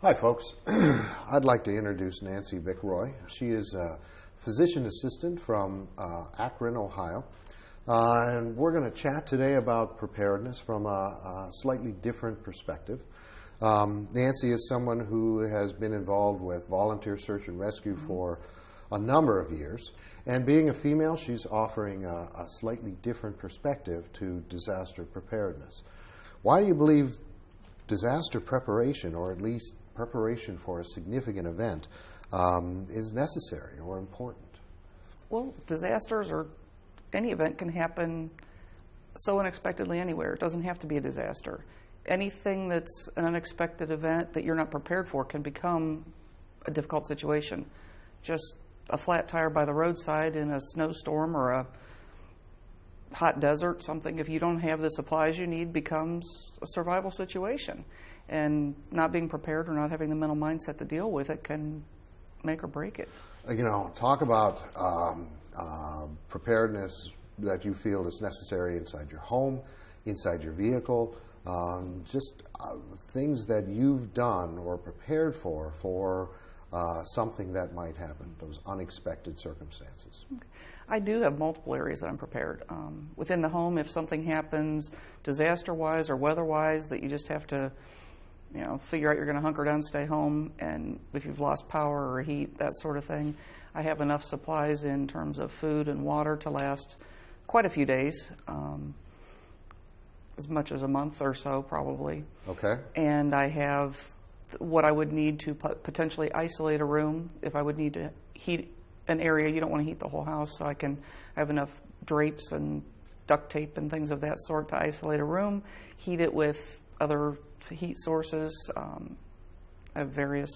Hi, folks. I'd like to introduce Nancy Vickroy. She is a physician assistant from Akron, Ohio. And we're going to chat today about preparedness from a slightly different perspective. Nancy is someone who has been involved with volunteer search and rescue for a number of years. And being a female, she's offering a slightly different perspective to disaster preparedness. Why do you believe disaster preparation, or at least preparation for a significant event, is necessary or important? Well, disasters or any event can happen so unexpectedly anywhere. It doesn't have to be a disaster. Anything that's an unexpected event that you're not prepared for can become a difficult situation. Just a flat tire by the roadside in a snowstorm or a hot desert, something, if you don't have the supplies you need, becomes a survival situation. And not being prepared or not having the mental mindset to deal with it can make or break it. You know, talk about preparedness that you feel is necessary inside your home, inside your vehicle, just things that you've done or prepared for something that might happen, those unexpected circumstances. I do have multiple areas that I'm prepared. Within the home, if something happens disaster-wise or weather-wise that you just have to figure out you're going to hunker down, stay home, and if you've lost power or heat, that sort of thing, I have enough supplies in terms of food and water to last quite a few days, as much as a month or so probably. Okay. And I have what I would need to potentially isolate a room if I would need to heat an area. You don't want to heat the whole house, so I have enough drapes and duct tape and things of that sort to isolate a room, heat it with other heat sources. I have various,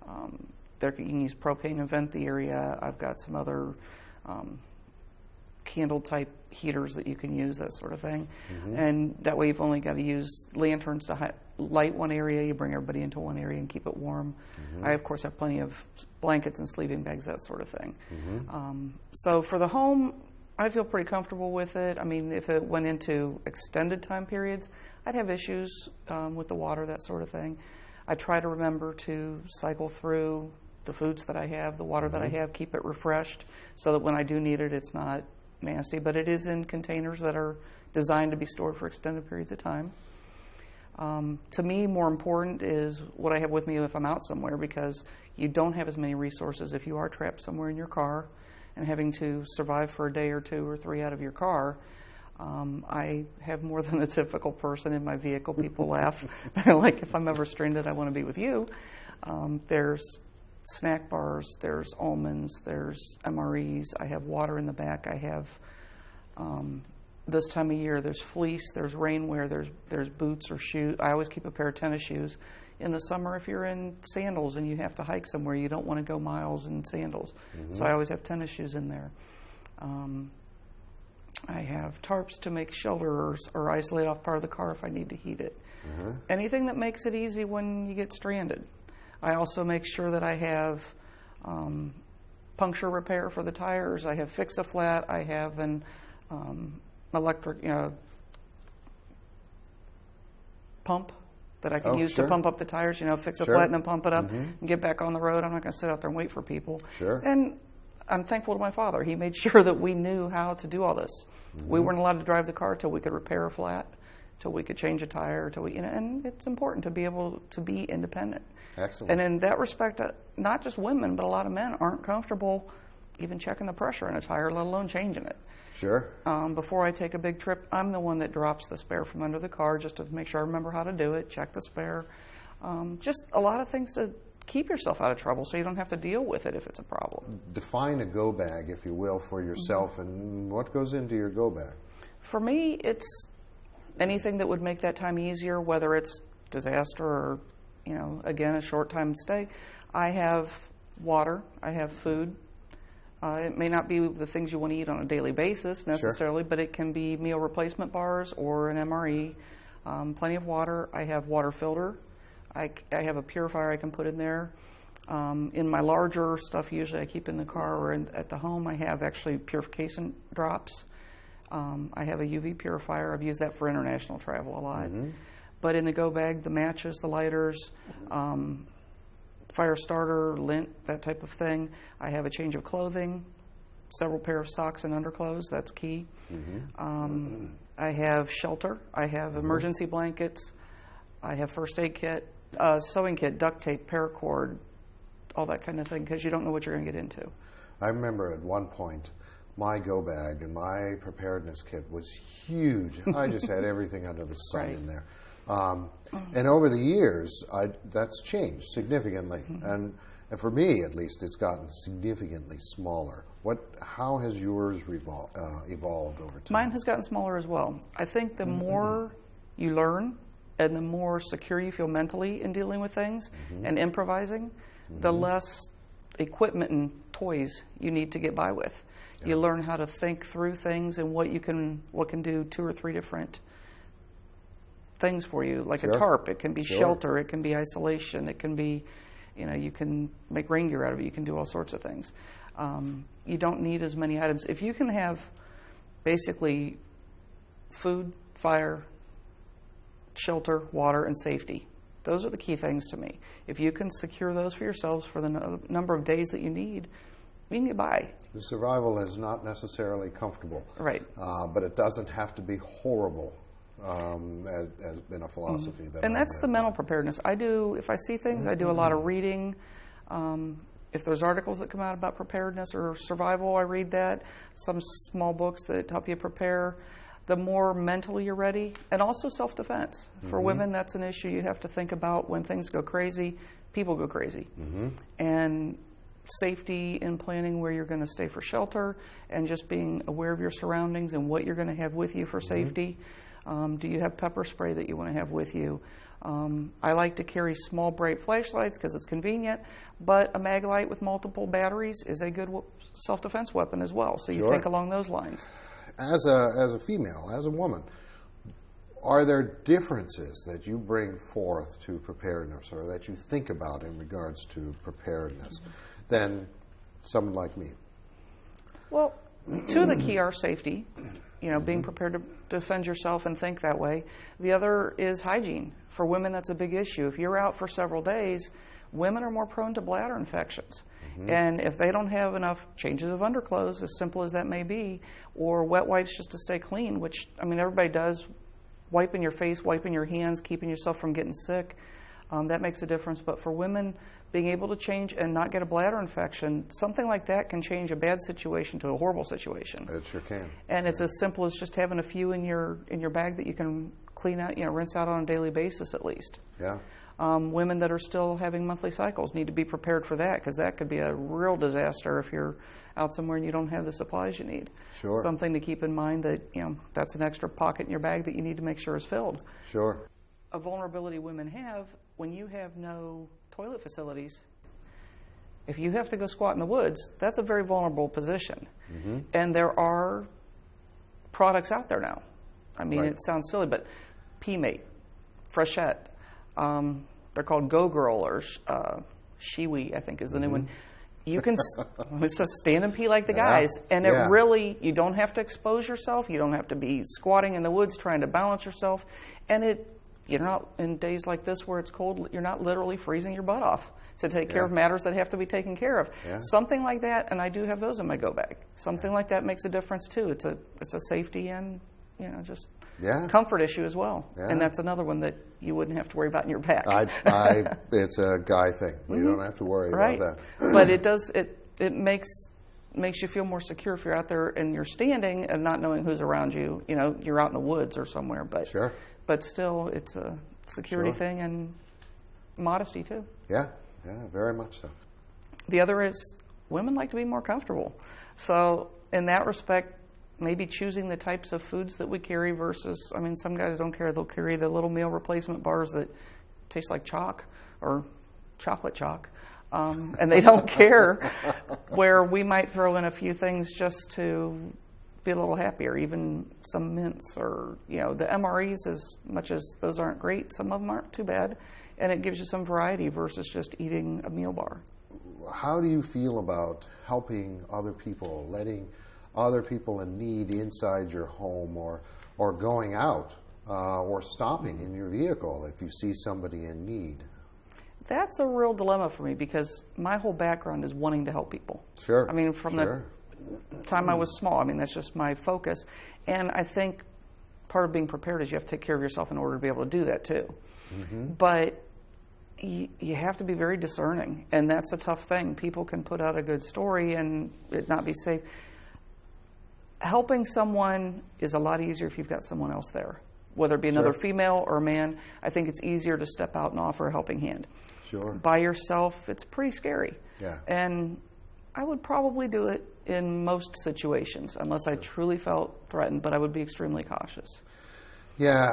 you can use propane and vent the area. I've got some other candle type heaters that you can use, that sort of thing. Mm-hmm. And that way you've only got to use lanterns to light one area. You bring everybody into one area and keep it warm. Mm-hmm. I, of course, have plenty of blankets and sleeping bags, that sort of thing. Mm-hmm. So for the home, I feel pretty comfortable with it. I mean, if it went into extended time periods, I'd have issues with the water, that sort of thing. I try to remember to cycle through the foods that I have, the water that I have, keep it refreshed so that when I do need it, it's not nasty. But it is in containers that are designed to be stored for extended periods of time. To me, more important is what I have with me if I'm out somewhere, because you don't have as many resources if you are trapped somewhere in your car and having to survive for a day or two or three out of your car. I have more than a typical person in my vehicle. People laugh. They're like, if I'm ever stranded, I want to be with you. There's snack bars, there's almonds, there's MREs. I have water in the back. I have, this time of year, there's fleece, there's rainwear, there's boots or shoes. I always keep a pair of tennis shoes. In the summer, if you're in sandals and you have to hike somewhere, you don't want to go miles in sandals. Mm-hmm. So I always have tennis shoes in there. I have tarps to make shelter or isolate off part of the car if I need to heat it. Mm-hmm. Anything that makes it easy when you get stranded. I also make sure that I have puncture repair for the tires. I have Fix-A-Flat. I have an electric pump that I can use to pump up the tires, Fix-A-Flat and then pump it up and get back on the road. I'm not going to sit out there and wait for people. Sure. And I'm thankful to my father. He made sure that we knew how to do all this. Mm-hmm. We weren't allowed to drive the car till we could repair a flat, till we could change a tire, and it's important to be able to be independent. Excellent. And in that respect, not just women, but a lot of men aren't comfortable even checking the pressure in a tire, let alone changing it. Sure. Before I take a big trip, I'm the one that drops the spare from under the car just to make sure I remember how to do it, check the spare. Just a lot of things to keep yourself out of trouble so you don't have to deal with it if it's a problem. Define a go bag, if you will, for yourself, and what goes into your go bag? For me, it's anything that would make that time easier, whether it's disaster or, again, a short time stay. I have water, I have food. It may not be the things you want to eat on a daily basis necessarily, but it can be meal replacement bars or an MRE. Plenty of water. I have water filter. I have a purifier I can put in there. In my larger stuff, usually I keep in the car or at the home, I have actually purification drops. I have a UV purifier. I've used that for international travel a lot. Mm-hmm. But in the go bag, the matches, the lighters, fire starter, lint, that type of thing. I have a change of clothing, several pair of socks and underclothes. That's key. I have shelter. I have emergency blankets. I have first aid kit, sewing kit, duct tape, paracord, all that kind of thing, because you don't know what you're going to get into. I remember at one point, my go bag and my preparedness kit was huge. I just had everything under the sun Right. in there. And over the years, that's changed significantly. And for me, at least, it's gotten significantly smaller. How has yours evolved over time? Mine has gotten smaller as well. I think the more you learn and the more secure you feel mentally in dealing with things and improvising, the less equipment and toys you need to get by with. You learn how to think through things and what can do 2 or 3 different things for you, like a tarp. It can be shelter, it can be isolation, it can be, you can make rain gear out of it, you can do all sorts of things. You don't need as many items. If you can have basically food, fire, shelter, water, and safety, those are the key things to me. If you can secure those for yourselves for the number of days that you need, you can get by. The survival is not necessarily comfortable. Right. But it doesn't have to be horrible. Has been a philosophy that and that's the mental preparedness. If I see things, I do a lot of reading. If there's articles that come out about preparedness or survival, I read that. Some small books that help you prepare. The more mentally you're ready, and also self-defense. For women, that's an issue you have to think about. When things go crazy, people go crazy. And safety in planning where you're going to stay for shelter, and just being aware of your surroundings and what you're going to have with you for safety. Do you have pepper spray that you want to have with you? I like to carry small bright flashlights because it's convenient, but a mag light with multiple batteries is a good self-defense weapon as well. So you think along those lines. As a female, as a woman, are there differences that you bring forth to preparedness or that you think about in regards to preparedness than someone like me? Well, 2 of the key are safety, being prepared to defend yourself and think that way. The other is hygiene. For women, that's a big issue. If you're out for several days, women are more prone to bladder infections. And if they don't have enough changes of underclothes, as simple as that may be, or wet wipes just to stay clean, which, everybody does, wiping your face, wiping your hands, keeping yourself from getting sick, that makes a difference. But for women, being able to change and not get a bladder infection, something like that can change a bad situation to a horrible situation. It sure can. And it's as simple as just having a few in your bag that you can clean out, rinse out on a daily basis at least. Yeah. Women that are still having monthly cycles need to be prepared for that, because that could be a real disaster if you're out somewhere and you don't have the supplies you need. Sure. Something to keep in mind that, that's an extra pocket in your bag that you need to make sure is filled. Sure. A vulnerability women have when you have no toilet facilities. If you have to go squat in the woods, that's a very vulnerable position. And there are products out there now. It sounds silly, but P-Mate, Freshette, they're called Go Girl or Shiwi, I think is the new one. You can, it says stand and pee like the guys. And it really, you don't have to expose yourself. You don't have to be squatting in the woods trying to balance yourself. And you're not, in days like this where it's cold, you're not literally freezing your butt off to take care of matters that have to be taken care of. Something like that, and I do have those in my go bag. Something like that makes a difference too. It's a safety and, just comfort issue as well. And that's another one that you wouldn't have to worry about in your pack. It's a guy thing. You don't have to worry about that. But it makes you feel more secure if you're out there and you're standing and not knowing who's around you. You're out in the woods or somewhere. But but still, it's a security thing and modesty too. Yeah, very much so. The other is women like to be more comfortable. So in that respect, maybe choosing the types of foods that we carry versus, some guys don't care. They'll carry the little meal replacement bars that taste like chalk or chocolate chalk, and they don't care, where we might throw in a few things just to be a little happier, even some mints or, the MREs, as much as those aren't great, some of them aren't too bad, and it gives you some variety versus just eating a meal bar. How do you feel about helping other people, letting other people in need inside your home or going out or stopping in your vehicle if you see somebody in need? That's a real dilemma for me because my whole background is wanting to help people. Sure. I mean, from the time I was small, I mean, that's just my focus. And I think part of being prepared is you have to take care of yourself in order to be able to do that too. But you have to be very discerning, and that's a tough thing. People can put out a good story and it not be safe. Helping someone is a lot easier if you've got someone else there, whether it be another female or a man. I think it's easier to step out and offer a helping hand. Sure. By yourself, it's pretty scary. Yeah. And I would probably do it in most situations, unless I truly felt threatened, but I would be extremely cautious. Yeah,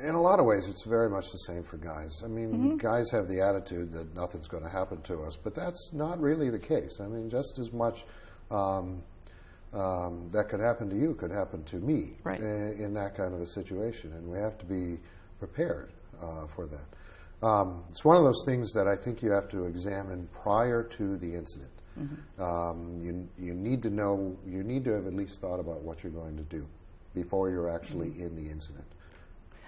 in a lot of ways, it's very much the same for guys. I mean, guys have the attitude that nothing's going to happen to us, but that's not really the case. I mean, just as much that could happen to you could happen to me in that kind of a situation, and we have to be prepared for that. It's one of those things that I think you have to examine prior to the incident. You need to know, you need to have at least thought about what you're going to do before you're actually in the incident.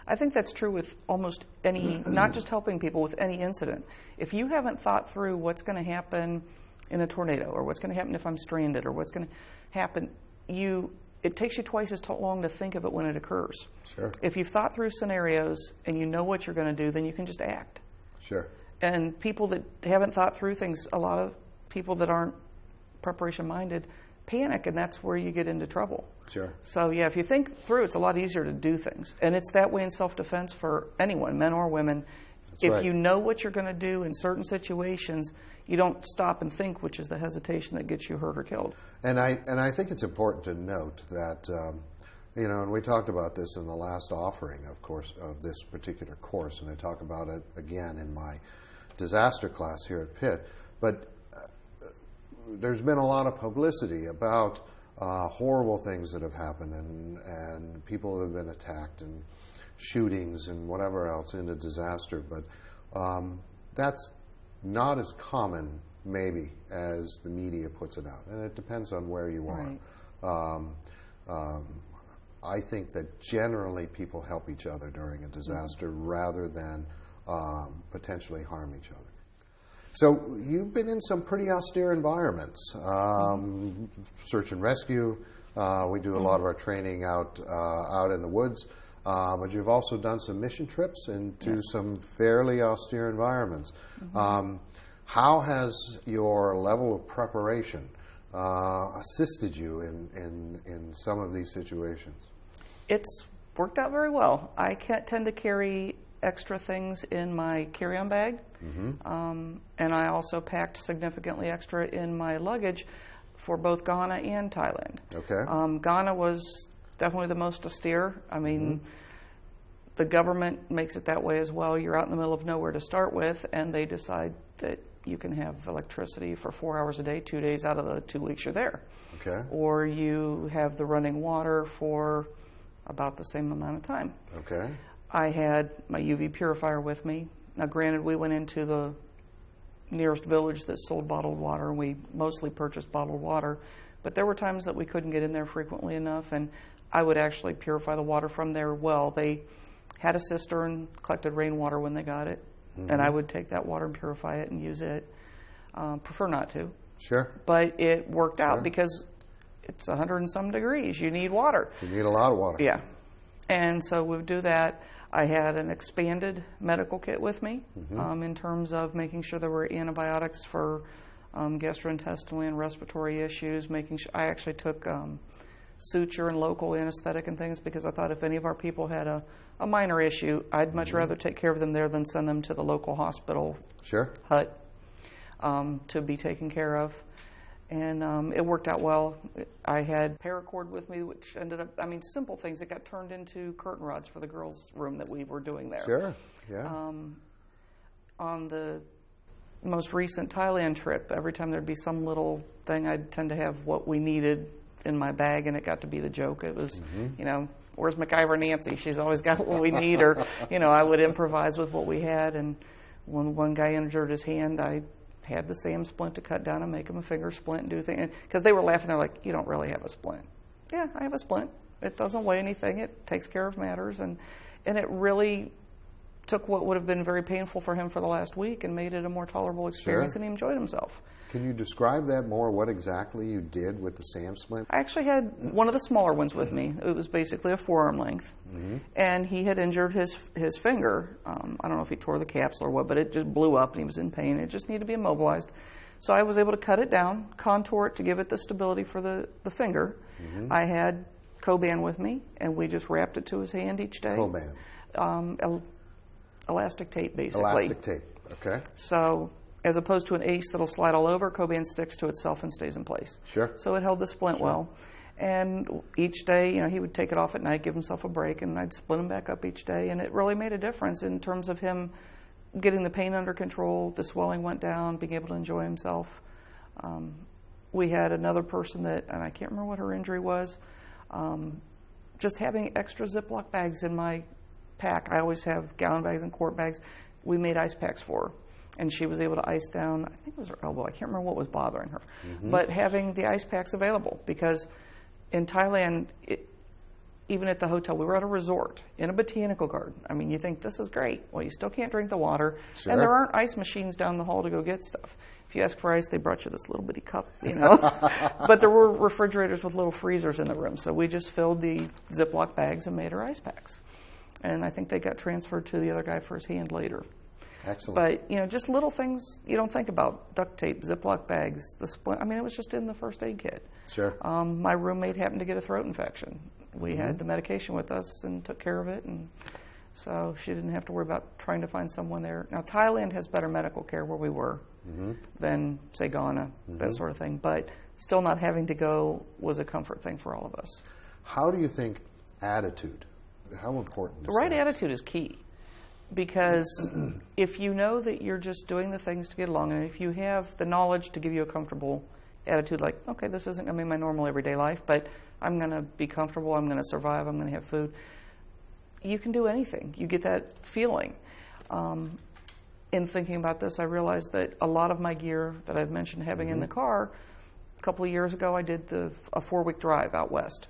I think that's true with almost any, not just helping people, with any incident. If you haven't thought through what's going to happen in a tornado, or what's going to happen if I'm stranded, or what's going to happen, it takes you twice as long to think of it when it occurs. Sure. If you've thought through scenarios and you know what you're going to do, then you can just act. Sure. And people that haven't thought through things, a lot of people that aren't preparation-minded panic, and that's where you get into trouble. Sure. So, yeah, if you think through, it's a lot easier to do things. And it's that way in self-defense for anyone, men or women. That's if right. you know what you're going to do in certain situations, you don't stop and think, which is the hesitation that gets you hurt or killed. And I think it's important to note that, and we talked about this in the last offering, of course, of this particular course, and I talk about it again in my disaster class here at Pitt. But there's been a lot of publicity about horrible things that have happened and people have been attacked and shootings and whatever else in a disaster. But that's not as common, maybe, as the media puts it out. And it depends on where you are. Right. I think that generally people help each other during a disaster rather than potentially harm each other. So you've been in some pretty austere environments. Search and rescue. We do a lot of our training out in the woods. But you've also done some mission trips into some fairly austere environments. How has your level of preparation assisted you in some of these situations? It's worked out very well. I tend to carry extra things in my carry-on bag, and I also packed significantly extra in my luggage for both Ghana and Thailand. Okay. Ghana was definitely the most austere. I mean, the government makes it that way as well. You're out in the middle of nowhere to start with, and they decide that you can have electricity for 4 hours a day, 2 days out of the 2 weeks you're there. Okay. Or you have the running water for about the same amount of time. Okay. I had my UV purifier with me. Now, granted, we went into the nearest village that sold bottled water, and we mostly purchased bottled water. But there were times that we couldn't get in there frequently enough, and I would actually purify the water from their well. They had a cistern, collected rainwater when they got it, and I would take that water and purify it and use it. Prefer not to. Sure. But it worked out because it's 100 and some degrees. You need water. You need a lot of water. Yeah. And so we would do that. I had an expanded medical kit with me in terms of making sure there were antibiotics for gastrointestinal and respiratory issues. Making sure I actually took suture and local anesthetic and things because I thought if any of our people had a minor issue, I'd much rather take care of them there than send them to the local hospital hut to be taken care of. And it worked out well. I had paracord with me, which ended up, I mean, simple things. It got turned into curtain rods for the girls' room that we were doing there. Sure, yeah. On the most recent Thailand trip, every time there'd be some little thing, I'd tend to have what we needed in my bag, and it got to be the joke. It was, where's MacGyver Nancy? She's always got what we need, or, I would improvise with what we had. And when one guy injured his hand, I had the SAM splint to cut down and make him a finger splint and do things. Because they were laughing. They're like, you don't really have a splint. Yeah, I have a splint. It doesn't weigh anything. It takes care of matters, and it really took what would have been very painful for him for the last week and made it a more tolerable experience, and he enjoyed himself. Can you describe that more, what exactly you did with the SAM splint? I actually had one of the smaller ones with me. It was basically a forearm length, and he had injured his finger. I don't know if he tore the capsule or what, but it just blew up and he was in pain. It just needed to be immobilized. So I was able to cut it down, contour it to give it the stability for the finger. I had Coban with me, and we just wrapped it to his hand each day. Coban? Elastic tape, basically. Elastic tape, okay. So as opposed to an ace that'll slide all over, Coban sticks to itself and stays in place. Sure. So it held the splint well. And each day, he would take it off at night, give himself a break, and I'd splint him back up each day. And it really made a difference in terms of him getting the pain under control. The swelling went down, being able to enjoy himself. We had another person that, and I can't remember what her injury was, just having extra Ziploc bags in my pack. I always have gallon bags and quart bags. We made ice packs for her, and she was able to ice down, I think it was her elbow. I can't remember what was bothering her. But having the ice packs available, because in Thailand, even at the hotel, we were at a resort in a botanical garden. I mean, you think this is great. Well, you still can't drink the water, and there aren't ice machines down the hall to go get stuff. If you ask for ice, they brought you this little bitty cup, But there were refrigerators with little freezers in the room, so we just filled the Ziploc bags and made her ice packs. And I think they got transferred to the other guy for his hand later. Excellent. But, just little things you don't think about. Duct tape, Ziploc bags, the splint. I mean, it was just in the first aid kit. Sure. My roommate happened to get a throat infection. We had the medication with us and took care of it. And so she didn't have to worry about trying to find someone there. Now, Thailand has better medical care where we were than, say, Ghana, that sort of thing. But still not having to go was a comfort thing for all of us. How do you think attitude, how important is The right that? attitude is key. Because if you know that you're just doing the things to get along, and if you have the knowledge to give you a comfortable attitude, like, okay, this isn't going to be my normal everyday life, but I'm going to be comfortable, I'm going to survive, I'm going to have food, you can do anything. You get that feeling. In thinking about this, I realized that a lot of my gear that I've mentioned having in the car, a couple of years ago I did a 4-week drive out west.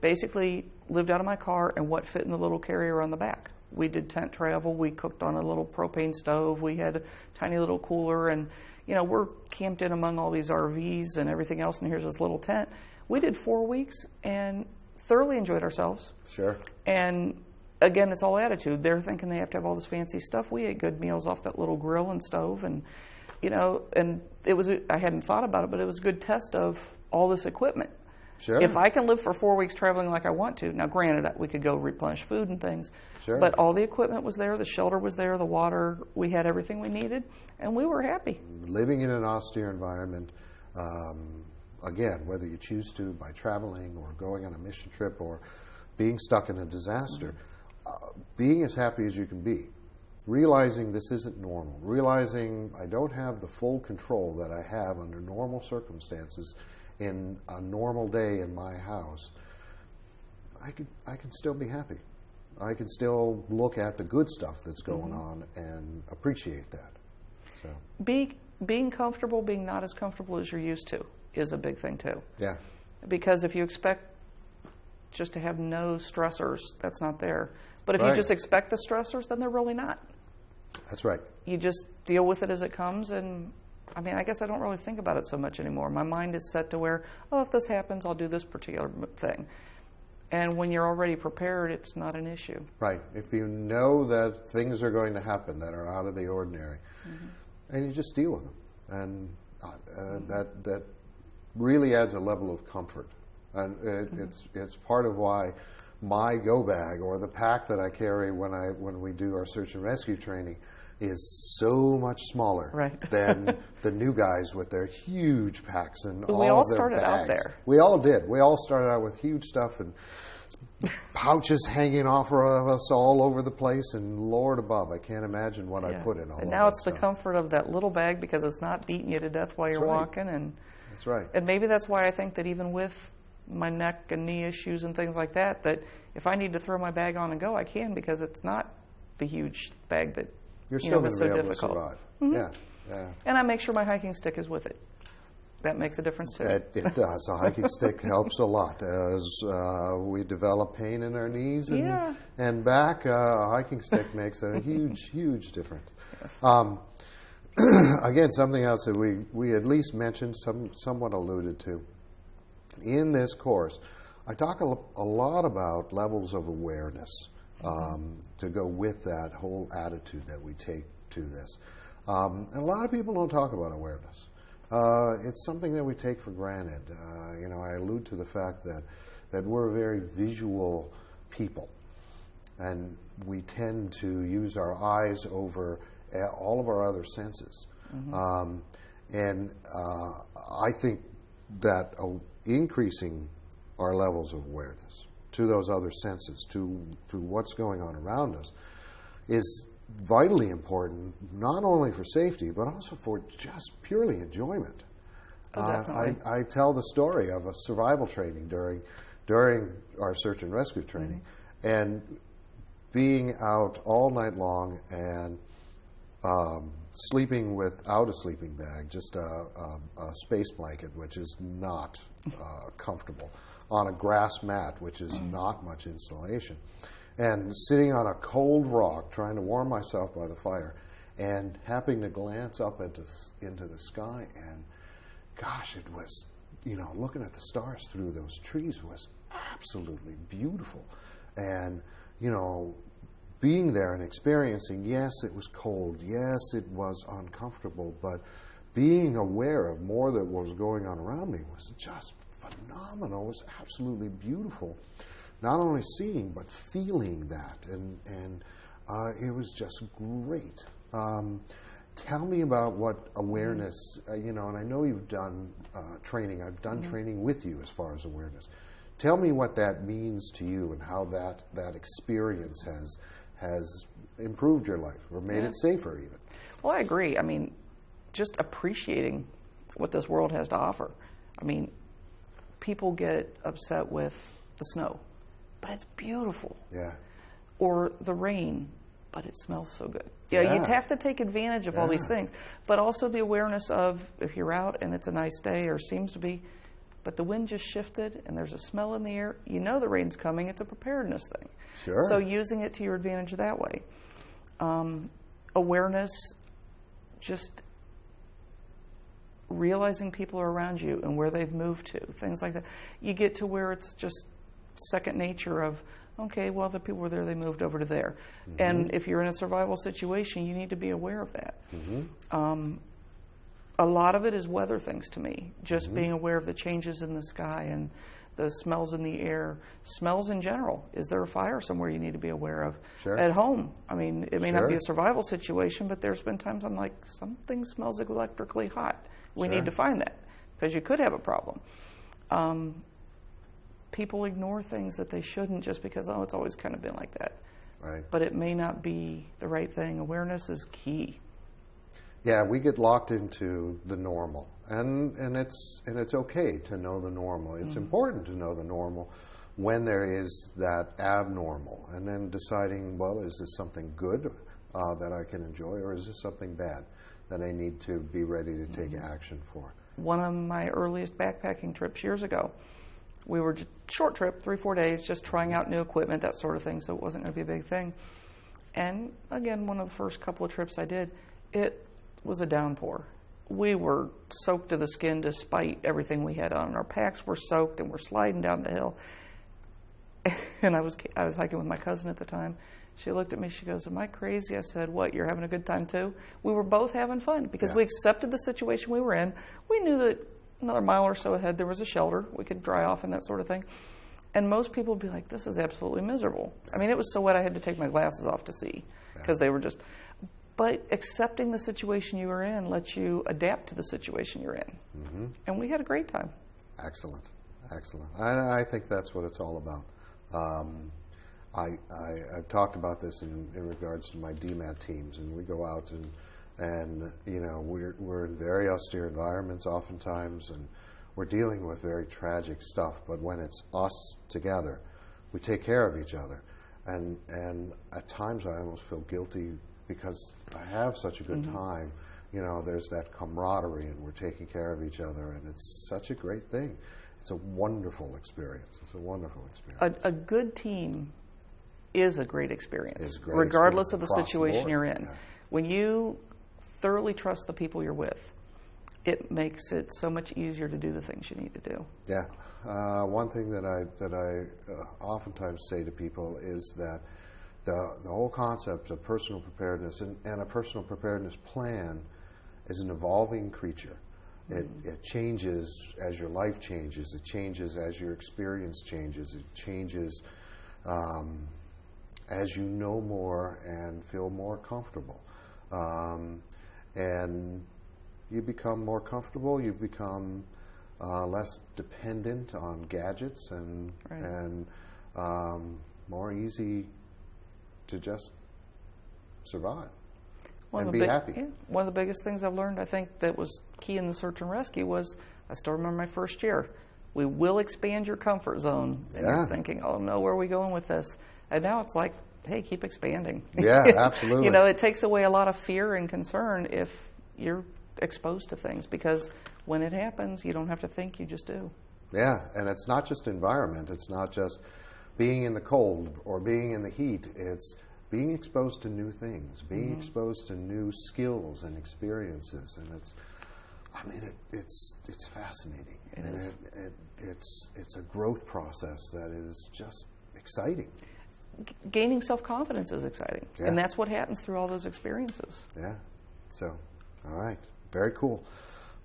Basically lived out of my car and what fit in the little carrier on the back. We did tent travel. We cooked on a little propane stove. We had a tiny little cooler, and we're camped in among all these RVs and everything else, and here's this little tent. We did 4 weeks and thoroughly enjoyed ourselves. Sure. And again, it's all attitude. They're thinking they have to have all this fancy stuff. We ate good meals off that little grill and stove, and and it was. I hadn't thought about it, but it was a good test of all this equipment. Sure. If I can live for 4 weeks traveling like I want to, now granted, we could go replenish food and things, Sure. but all the equipment was there, the shelter was there, the water, we had everything we needed, and we were happy. Living in an austere environment, again, whether you choose to by traveling or going on a mission trip or being stuck in a disaster, being as happy as you can be, realizing this isn't normal, realizing I don't have the full control that I have under normal circumstances in a normal day in my house, I can still be happy. I can still look at the good stuff that's going on and appreciate that. So being comfortable, being not as comfortable as you're used to is a big thing too. Yeah. Because if you expect just to have no stressors, that's not there. But if you just expect the stressors, then they're really not. That's right. You just deal with it as it comes, and I guess I don't really think about it so much anymore. My mind is set to where, if this happens, I'll do this particular thing. And when you're already prepared, it's not an issue. Right. If you know that things are going to happen that are out of the ordinary, and you just deal with them. And that really adds a level of comfort. And it's part of why my go bag, or the pack that I carry when we do our search and rescue training, is so much smaller than the new guys with their huge packs and all of their bags. We all started out there. We all did. We all started out with huge stuff and pouches hanging off of us all over the place, and Lord above, I can't imagine what I put in all of that. And now it's stuff. The comfort of that little bag, because it's not beating you to death while you're walking. And that's right. And maybe that's why I think that even with my neck and knee issues and things like that, that if I need to throw my bag on and go, I can, because it's not the huge bag that you're still going to so be able difficult. to survive. Yeah. And I make sure my hiking stick is with it. That makes a difference too. It does. A hiking stick helps a lot. As we develop pain in our knees and back, a hiking stick makes a huge difference. Yes. Again, something else that we at least mentioned, somewhat alluded to. In this course, I talk a lot about levels of awareness to go with that whole attitude that we take to this. And a lot of people don't talk about awareness. It's something that we take for granted. I allude to the fact that we're a very visual people, and we tend to use our eyes over all of our other senses. And I think that increasing our levels of awareness to those other senses, to what's going on around us, is vitally important, not only for safety, but also for just purely enjoyment. I tell the story of a survival training during our search and rescue training, and being out all night long and sleeping without a sleeping bag, just a space blanket, which is not comfortable, on a grass mat, which is not much insulation, and sitting on a cold rock trying to warm myself by the fire, and happening to glance up into the sky, and gosh, it was, looking at the stars through those trees was absolutely beautiful. And, being there and experiencing, yes, it was cold, yes, it was uncomfortable, but being aware of more that was going on around me was just phenomenal. It was absolutely beautiful. Not only seeing, but feeling that, and it was just great. Tell me about what awareness, and I know you've done training. I've done training with you as far as awareness. Tell me what that means to you and how that experience has improved your life or made it safer even. Well, I agree. Just appreciating what this world has to offer. People get upset with the snow, but it's beautiful. Yeah. Or the rain, but it smells so good. You'd have to take advantage of all these things, but also the awareness of if you're out and it's a nice day or seems to be, but the wind just shifted and there's a smell in the air, the rain's coming. It's a preparedness thing. Sure. So using it to your advantage that way. Awareness, just realizing people are around you and where they've moved to, things like that. You get to where it's just second nature of, okay, well, the people were there, they moved over to there. And if you're in a survival situation, you need to be aware of that. A lot of it is weather things to me, just being aware of the changes in the sky and the smells in the air, smells in general. Is there a fire somewhere you need to be aware of? Sure. At home, it may not be a survival situation, but there's been times I'm like, something smells electrically hot. We need to find that, because you could have a problem. People ignore things that they shouldn't just because, it's always kind of been like that. Right. But it may not be the right thing. Awareness is key. Yeah, we get locked into the normal, and it's okay to know the normal. It's important to know the normal when there is that abnormal, and then deciding, well, is this something good that I can enjoy, or is this something bad that I need to be ready to take action for? One of my earliest backpacking trips years ago, we were short trip, 3-4 days, just trying out new equipment, that sort of thing, so it wasn't going to be a big thing. And again, one of the first couple of trips I did, it was a downpour. We were soaked to the skin despite everything we had on. Our packs were soaked and we're sliding down the hill. And I was hiking with my cousin at the time. She looked at me, she goes, "Am I crazy?" I said, "What, you're having a good time too?" We were both having fun because we accepted the situation we were in. We knew that another mile or so ahead there was a shelter. We could dry off and that sort of thing. And most people would be like, "This is absolutely miserable." It was so wet I had to take my glasses off to see because they were just... But accepting the situation you were in lets you adapt to the situation you're in. And we had a great time. Excellent. I think that's what it's all about. I've talked about this in regards to my DMAT teams, and we go out and we're in very austere environments oftentimes, and we're dealing with very tragic stuff. But when it's us together, we take care of each other. And at times I almost feel guilty because I have such a good time there's that camaraderie and we're taking care of each other, and it's such a great thing. It's a wonderful experience. It's a wonderful experience. A good team is a great experience, It's a great regardless experience of the across the situation board. you're in. Yeah. When you thoroughly trust the people you're with, it makes it so much easier to do the things you need to do. Yeah. One thing that I oftentimes say to people is that the whole concept of personal preparedness and a personal preparedness plan is an evolving creature. It changes as your life changes. It changes as your experience changes. It changes as you know more and feel more comfortable. And you become more comfortable. You become less dependent on gadgets and more easy to just survive and be happy. Yeah, one of the biggest things I've learned, I think, that was key in the search and rescue was, I still remember my first year, we will expand your comfort zone. And you're thinking, oh no, where are we going with this? And now it's like, hey, keep expanding. Yeah, absolutely. It takes away a lot of fear and concern if you're exposed to things, because when it happens, you don't have to think, you just do. Yeah, and it's not just environment. It's not just being in the cold or being in the heat. It's being exposed to new things, being exposed to new skills and experiences, and it's fascinating, it's a growth process that is just exciting. Gaining self-confidence is exciting, Yeah. and that's what happens through all those experiences. Yeah. So, all right, very cool.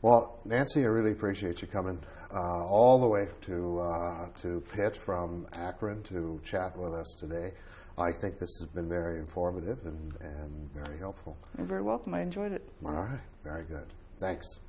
Well, Nancy, I really appreciate you coming all the way to Pitt from Akron to chat with us today. I think this has been very informative and very helpful. You're very welcome. I enjoyed it. All right, very good. Thanks.